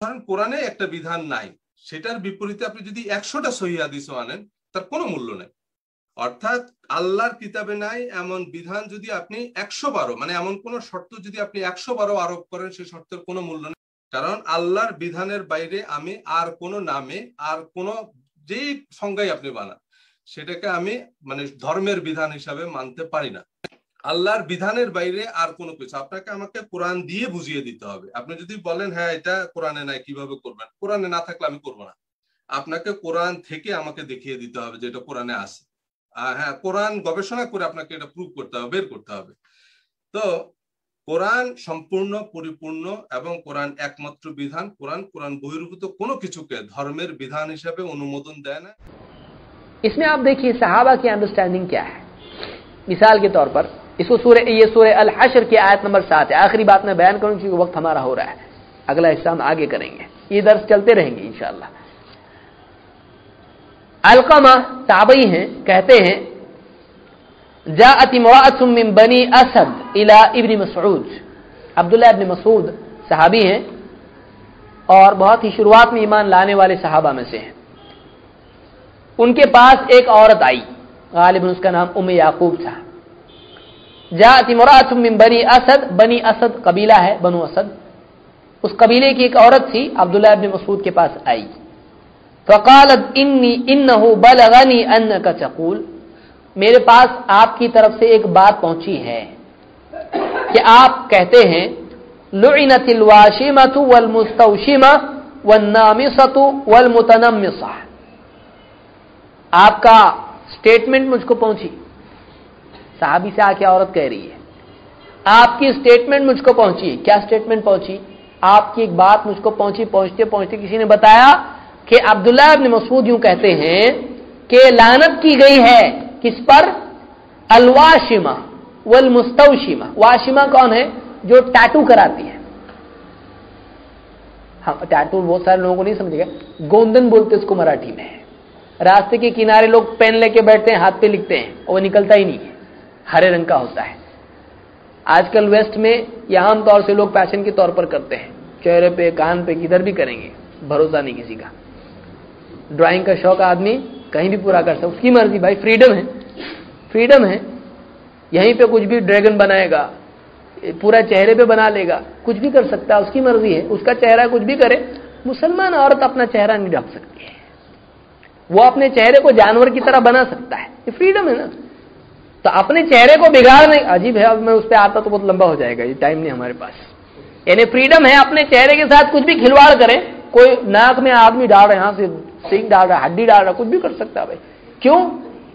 ধরেন কোরআনে একটা বিধান নাই, সেটার বিপরীতে আপনি যদি 100টা সহিহ হাদিসও আনেন তার কোনো মূল্য নেই। অর্থাৎ আল্লাহর কিতাবে নাই এমন বিধান যদি আপনি 100 বারও, মানে এমন কোন শর্ত যদি আপনি 100 বারও আরোপ করেন, সেই শর্তের কোনো মূল্য নেই। কারণ আল্লাহর বিধানের বাইরে আমি আর কোন নামে আর কোন যেই সংজ্ঞাই আপনি বানান সেটাকে আমি মানে ধর্মের বিধান হিসাবে মানতে পারি না। আল্লাহর বিধানের বাইরে আর কোনো কিছু আপনাকে আমাকে কোরআন দিয়ে বুঝিয়ে দিতে হবে। আপনি যদি বলেন হ্যাঁ এটা কোরআনে নাই, কিভাবে করবেন? কোরআনে না থাকলে আমি করবো না। আপনাকে কোরআন থেকে আমাকে দেখিয়ে দিতে হবে যে এটা কোরআনে আছে। হ্যাঁ, কোরআন গবেষণা করে আপনাকে এটা প্রুভ করতে হবে, বের করতে হবে। তো কোরআন সম্পূর্ণ পরিপূর্ণ এবং কোরআন একমাত্র বিধান। কোরআন বহির্ভূত কোনো কিছুকে ধর্মের বিধান হিসেবে অনুমোদন দেয় না। इसमें आप देखिए सहाबा की अंडरस्टैंडिंग क्या है। मिसाल के तौर पर इसको ये सूरह अल हश्र की आयत नंबर 7 है। आखिरी बात मैं बयान करूं क्योंकि वक्त हमारा हो रहा है, अगला हिस्सा हम आगे करेंगे, ये दर्स चलते रहेंगे इंशाअल्लाह। अलकमा ताबई हैं, कहते हैं जाअत इमराअतुम मिन बनी असद इला इब्न मसऊद। अब्दुल्ला इब्न मसूद सहाबी हैं और बहुत ही शुरुआत में ईमान लाने वाले सहाबा में से हैं। उनके पास एक औरत आई, गालिबन उसका नाम उम्मे याकूब था। जाअत इमराअतुम मिन बनी असद कबीला है, बनु असद, उस कबीले की एक औरत थी, अब्दुल्ला इब्न मसूद के पास आई। फ़क़ालत इन्नहु बलगनी अन्नका तक़ूल, मेरे पास आपकी तरफ से एक बात पहुंची है कि आप कहते हैं लुइनतिल वाशिमतु वल मुस्तौशिमा वन नामिसतु वल मुतनम्मिसा। आपका स्टेटमेंट मुझको पहुंची। साहबी से आके औरत कह रही है आपकी स्टेटमेंट मुझको पहुंची। क्या स्टेटमेंट पहुंची? आपकी एक बात मुझको पहुंची। पहुंचते पहुंचते किसी ने बताया कि अब्दुल्ला इब्न मसूद यूं कहते हैं कि लानत की गई है किस पर? अलवाशिमा वल मुस्तौशिमा। वाशिमा कौन है? जो टैटू कराती है। हाँ, टैटू बहुत सारे लोगों को नहीं समझेगा, गोंदन बोलते उसको मराठी में। रास्ते के किनारे लोग पेन लेके बैठते हैं, हाथ पे लिखते हैं और वो निकलता ही नहीं है, हरे रंग का होता है। आजकल वेस्ट में यह आम तौर से लोग फैशन के तौर पर करते हैं, चेहरे पे कान पे किधर भी करेंगे, भरोसा नहीं किसी का। ड्राइंग का शौक आदमी कहीं भी पूरा कर सकता, उसकी मर्जी भाई, फ्रीडम है, फ्रीडम है। यहीं पे कुछ भी ड्रैगन बनाएगा, पूरा चेहरे पे बना लेगा, कुछ भी कर सकता है, उसकी मर्जी है, उसका चेहरा कुछ भी करे। मुसलमान औरत अपना चेहरा नहीं ढक सकती है, वो अपने चेहरे को जानवर की तरह बना सकता है, ये फ्रीडम है ना। तो अपने चेहरे को बिगाड़ने, अजीब है, अब मैं उस पर आता तो बहुत लंबा हो जाएगा, ये टाइम नहीं हमारे पास। यानी फ्रीडम है अपने चेहरे के साथ कुछ भी खिलवाड़ करे। कोई नाक में आदमी डाल रहा है, यहां से सींग डाल रहा है, हड्डी डाल रहा है, कुछ भी कर सकता है भाई। क्यों?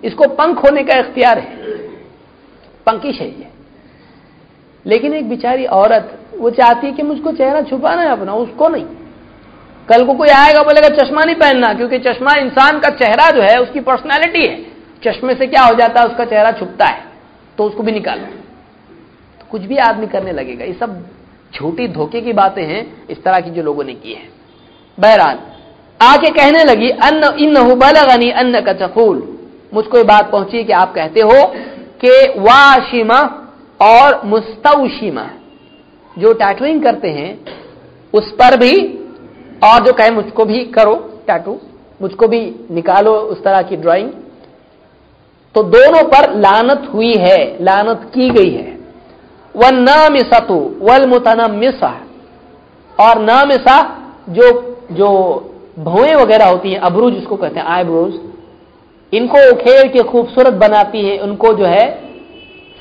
इसको पंख होने का इख्तियार है, पंकिश है ये। लेकिन एक बेचारी औरत वो चाहती है कि मुझको चेहरा छुपाना है अपना, उसको नहीं। कल को कोई आएगा बोलेगा चश्मा नहीं पहनना, क्योंकि चश्मा इंसान का चेहरा जो है उसकी पर्सनैलिटी है। चश्मे से क्या हो जाता है, उसका चेहरा छुपता है, तो उसको भी निकालो। तो कुछ भी आदमी करने लगेगा। ये सब झूठी धोखे की बातें हैं इस तरह की जो लोगों ने की है। बहरहाल आके कहने लगी इन्नहु बलगनी अन्नका तक़ूल, मुझको ये बात पहुंची कि आप कहते हो कि वाशिमा और मुस्तौशिमा जो टैटूइंग करते हैं उस पर भी, और जो कहे मुझको भी करो टैटू, मुझको भी निकालो उस तरह की ड्राइंग, तो दोनों पर लानत हुई है, लानत की गई है। वन नामिसतु वल मुतनम्मिसा, और नामिसा जो भौएं वगैरह होती हैं, अबरू जिसको कहते हैं, आईब्रोज, इनको उखेड़ के खूबसूरत बनाती है, उनको जो है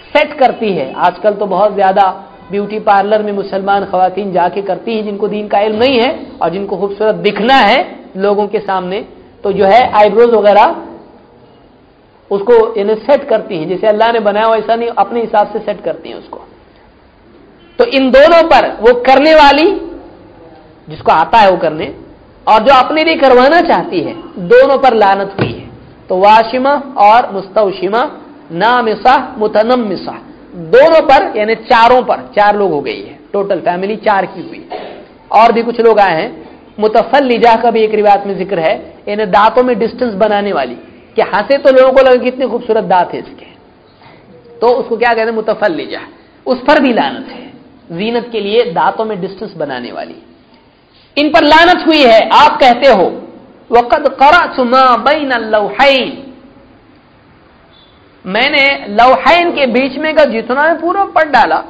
सेट करती है। आजकल तो बहुत ज्यादा ब्यूटी पार्लर में मुसलमान खवातीन जाके करती हैं जिनको दीन का इल्म नहीं है और जिनको खूबसूरत दिखना है लोगों के सामने, तो जो है आईब्रोज वगैरह उसको इन्हें सेट करती हैं, जैसे अल्लाह ने बनाया वैसा नहीं, अपने हिसाब से सेट करती हैं उसको। तो इन दोनों पर, वो करने वाली जिसको आता है वो करने, और जो अपने लिए करवाना चाहती है, दोनों पर लानत हुई है। तो वाशिमा और मुस्तौशिमा, नामिसा मुतनम्मिसा, दोनों पर यानी चारों पर, 4 लोग हो गई है, टोटल फैमिली 4 की हुई। और भी कुछ लोग आए हैं। मुतफल्लिजा का भी एक रिवायत में जिक्र है, यानी दांतों में डिस्टेंस बनाने वाली, कि हंसे तो लोगों को लगे कितने खूबसूरत दांत है इसके, तो उसको क्या कहते हैं? मुतफल्लिजा। उस पर भी लानत है, जीनत के लिए दांतों में डिस्टेंस बनाने वाली। इन पर लानत हुई है। आप कहते हो वक़द क़रअतु मा बैन लौहैन, मैंने लौहैन के बीच में का जितना है पूरा पढ़ डाला।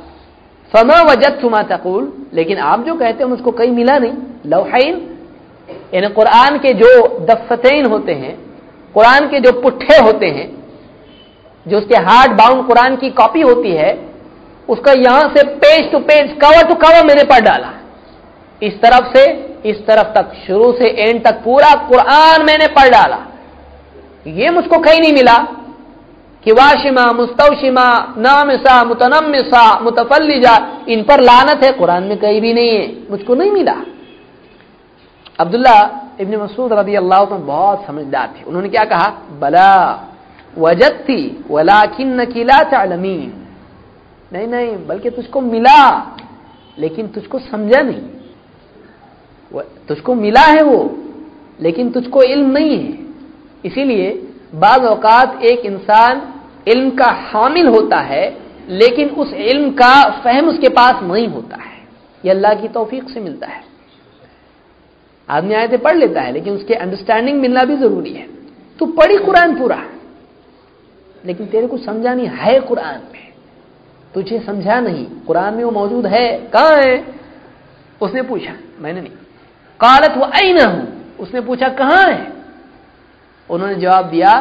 फमा वजदतु मा तक़ूल, लेकिन आप जो कहते हो मुझको कहीं मिला नहीं। लौहैन यानी कुरान के जो दफ्फतैन होते हैं, कुरान के जो पुट्ठे होते हैं, जो उसके हार्ड बाउंड कुरान की कॉपी होती है, उसका यहां से page to page, cover to cover मैंने पढ़ डाला। इस तरफ से इस तरफ तक, शुरू से एंड तक पूरा कुरान मैंने पढ़ डाला। ये मुझको कहीं नहीं मिला कि वाशिमा, मुस्तौशिमा, नामिसा, मुतनम्मिसा, मुतफल्लिजा, इन पर लानत है, कुरान में कहीं भी नहीं है, मुझको नहीं मिला। अब्दुल्ला इब्न मसूद रज़ी अल्लाह अन्हु बहुत समझदार थे। उन्होंने क्या कहा, बला वजदती वलाकिन्नकी ला तअलमीन, नहीं नहीं, बल्कि तुझको मिला लेकिन तुझको समझा नहीं। तुझको मिला है वो, लेकिन तुझको इल्म नहीं है। इसीलिए बाज़ औक़ात एक इंसान इल्म का हामिल होता है, लेकिन उस इल्म का फहम उसके पास नहीं होता है। ये अल्लाह की तौफीक से मिलता है। आदमी आयतें पढ़ लेता है, लेकिन उसके अंडरस्टैंडिंग मिलना भी जरूरी है। तू पढ़ी कुरान पूरा, लेकिन तेरे को समझा नहीं है कुरान में, तुझे समझा नहीं। कुरान में वो मौजूद है, कहाँ है? उसने पूछा, मैंने नहीं। कालत व ऐना हूं, उसने पूछा कहाँ है? उन्होंने जवाब दिया,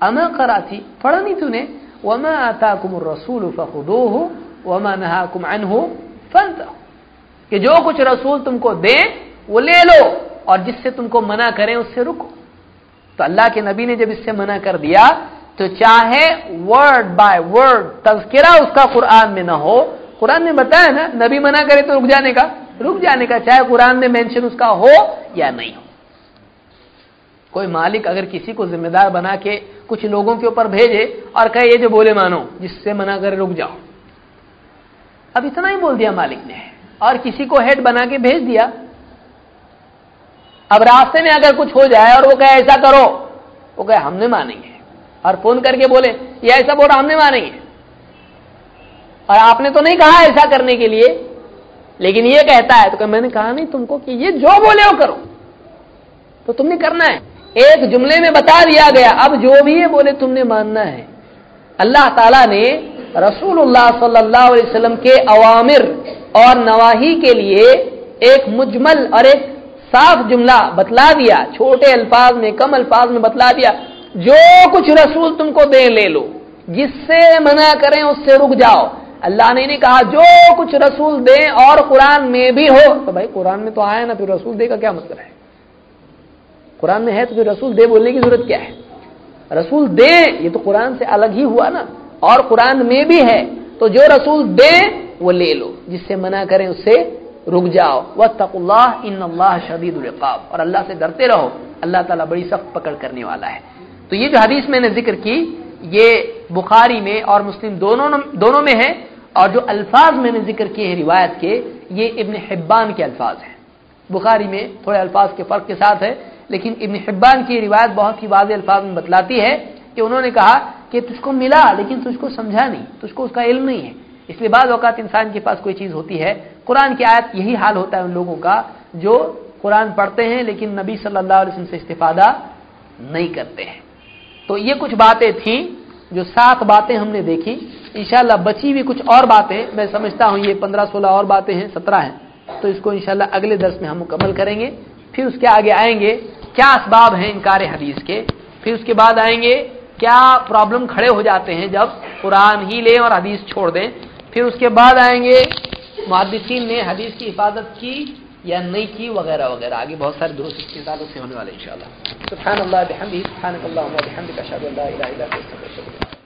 अमा क़राती, पढ़ा नहीं तूने? वमा आताकुमुर रसूल फखुदूहु वमा नहाकुम अन्हु फंतहू, कि जो कुछ रसूल तुमको दे वो ले लो, और जिससे तुमको मना करें उससे रुको। तो अल्लाह के नबी ने जब इससे मना कर दिया, तो चाहे वर्ड बाय वर्ड तज़किरा उसका कुरान में ना हो, कुरान में बताया ना, नबी मना करे तो रुक जाने का, चाहे कुरान में मेंशन उसका हो या नहीं हो। कोई मालिक अगर किसी को जिम्मेदार बना के कुछ लोगों के ऊपर भेजे और कहे ये जो बोले मानो, जिससे मना करे रुक जाओ, अब इतना ही बोल दिया मालिक ने, और किसी को हेड बना के भेज दिया। अब रास्ते में अगर कुछ हो जाए और वो कहे ऐसा करो, वो कहे हमने मानेंगे, और फोन करके बोले ये ऐसा बोल रहा, हमने मानेंगे, और आपने तो नहीं कहा ऐसा करने के लिए, लेकिन ये कहता है, तो मैंने कहा नहीं तुमको कि ये जो बोले वो करो, तो तुमने करना है। एक जुमले में बता दिया गया, अब जो भी ये बोले तुमने मानना है। अल्लाह ताला ने रसूलुल्लाह सल्लल्लाहु अलैहि वसल्लम के अवामिर और नवाही के लिए एक मुजमल और एक साफ जुमला बतला दिया, छोटे अल्फाज में, कम अल्फाज में बतला दिया, जो कुछ रसूल तुमको दे ले लो, जिससे मना करें उससे रुक जाओ। अल्लाह ने नहीं कहा जो कुछ रसूल दे और कुरान में भी हो, तो भाई कुरान में तो आया ना, फिर रसूल दे का क्या मतलब है? कुरान में है तो फिर रसूल दे बोलने की जरूरत क्या है? रसूल दे ये तो कुरान से अलग ही हुआ ना, और कुरान में भी है, तो जो रसूल दे वो ले लो, जिससे मना करें उससे रुक जाओ। वत्तकुल्लाह इन्नल्लाह शदीदुल इक़ाब, और अल्लाह से डरते रहो, अल्लाह ताला बड़ी सख्त पकड़ करने वाला है। तो ये जो हदीस मैंने जिक्र की, ये बुखारी में और मुस्लिम दोनों में है, और जो अल्फाज मैंने जिक्र किए हैं रिवायत के, ये इब्न हिब्बान के अल्फाज हैं। बुखारी में थोड़े अल्फाज के फर्क के साथ है, लेकिन इब्न हिब्बान की रिवायत बहुत ही वाज़ेह अल्फाज में बतलाती है कि उन्होंने कहा कि तुझको मिला लेकिन तुझको समझा नहीं, तुझको उसका इल्म नहीं है। इसलिए बाज़ औक़ात इंसान के पास कोई चीज़ होती है, कुरान की आयत, यही हाल होता है उन लोगों का जो कुरान पढ़ते हैं लेकिन नबी सल्लल्लाहु अलैहि वसल्लम से इस्तिफादा नहीं करते हैं। तो ये कुछ बातें थीं, जो 7 बातें हमने देखी। इंशाअल्लाह बची हुई कुछ और बातें, मैं समझता हूँ ये 15-16 और बातें हैं, 17 हैं, तो इसको इंशाअल्लाह अगले दर्स में हम मुकम्मल करेंगे। फिर उसके आगे आएंगे क्या असबाब हैं इनकार हदीस के, फिर उसके बाद आएंगे क्या प्रॉब्लम खड़े हो जाते हैं जब कुरान ही लें और हदीस छोड़ दें, फिर उसके बाद आएंगे मुहद्दिसीन ने हदीस की हिफाजत की या नहीं की, वगैरह वगैरह। आगे बहुत सारे दुरूस इसके ताल्लुक से होने वाले इंशाअल्लाह। सुब्हानल्लाह बिहम्दिही, सुब्हानकल्लाहुम्मा व बिहम्दिका, अशहदु अन ला इलाहा इल्ला अंता, अस्तगफिरुका।